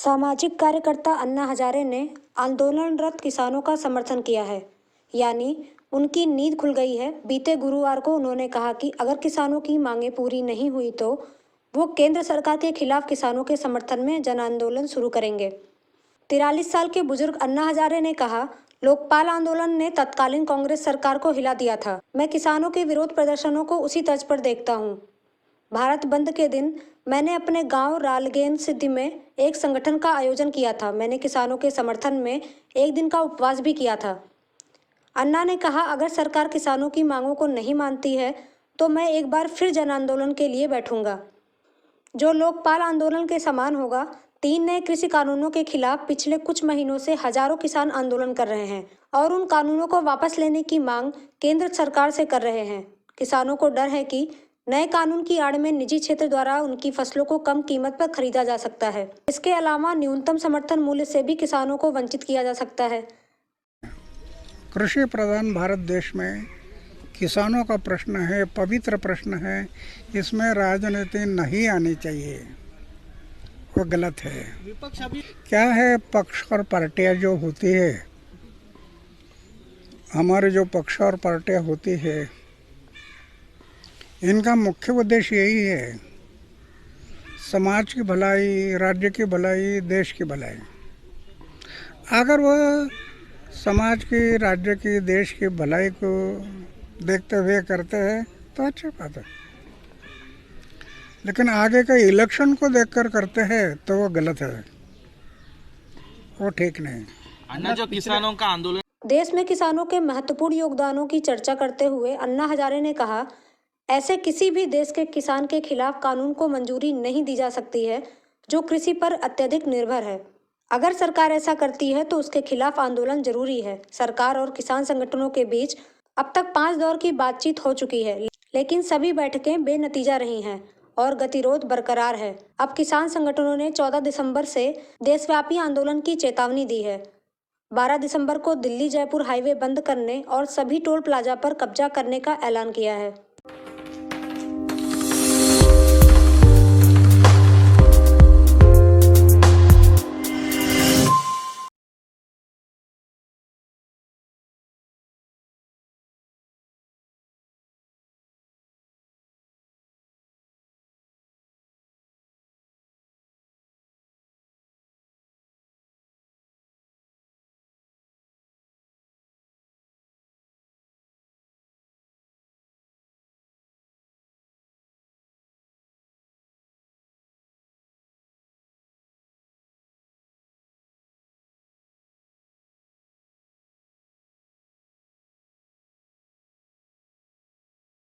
सामाजिक कार्यकर्ता अन्ना हजारे ने आंदोलनरत किसानों का समर्थन किया है, यानी उनकी नींद खुल गई है। बीते गुरुवार को उन्होंने कहा कि अगर किसानों की मांगें पूरी नहीं हुई तो वो केंद्र सरकार के खिलाफ किसानों के समर्थन में जन आंदोलन शुरू करेंगे। 43 साल के बुजुर्ग अन्ना हजारे ने कहा, लोकपाल आंदोलन ने तत्कालीन कांग्रेस सरकार को हिला दिया था। मैं किसानों के विरोध प्रदर्शनों को उसी तर्ज पर देखता हूँ। भारत बंद के दिन मैंने अपने गांव रालगेन सिद्धि में एक संगठन का आयोजन किया था। मैंने किसानों के समर्थन में एक दिन का उपवास भी किया था। अन्ना ने कहा, अगर सरकार किसानों की मांगों को नहीं मानती है तो मैं एक बार फिर जन आंदोलन के लिए बैठूंगा, जो लोकपाल आंदोलन के समान होगा। 3 नए कृषि कानूनों के खिलाफ पिछले कुछ महीनों से हजारों किसान आंदोलन कर रहे हैं और उन कानूनों को वापस लेने की मांग केंद्र सरकार से कर रहे हैं। किसानों को डर है कि नए कानून की आड़ में निजी क्षेत्र द्वारा उनकी फसलों को कम कीमत पर खरीदा जा सकता है। इसके अलावा न्यूनतम समर्थन मूल्य से भी किसानों को वंचित किया जा सकता है। कृषि प्रधान भारत देश में किसानों का प्रश्न है, पवित्र प्रश्न है। इसमें राजनीति नहीं आनी चाहिए, वो गलत है। क्या है, पक्ष और पार्टियां जो होती है, हमारे जो पक्ष और पार्टियां होती है, इनका मुख्य उद्देश्य यही है, समाज की भलाई, राज्य की भलाई, देश की भलाई। अगर वह समाज की, राज्य की, देश की भलाई को देखते हुए करते हैं तो अच्छी बात है, लेकिन आगे के इलेक्शन को देखकर करते हैं तो वो गलत है, वो ठीक नहीं। अन्ना, जो किसानों का आंदोलन, देश में किसानों के महत्वपूर्ण योगदानों की चर्चा करते हुए अन्ना हजारे ने कहा, ऐसे किसी भी देश के किसान के खिलाफ कानून को मंजूरी नहीं दी जा सकती है जो कृषि पर अत्यधिक निर्भर है। अगर सरकार ऐसा करती है तो उसके खिलाफ आंदोलन जरूरी है। सरकार और किसान संगठनों के बीच अब तक 5 दौर की बातचीत हो चुकी है, लेकिन सभी बैठकें बेनतीजा रही हैं और गतिरोध बरकरार है। अब किसान संगठनों ने 14 दिसंबर से देशव्यापी आंदोलन की चेतावनी दी है। 12 दिसंबर को दिल्ली जयपुर हाईवे बंद करने और सभी टोल प्लाजा पर कब्जा करने का ऐलान किया है।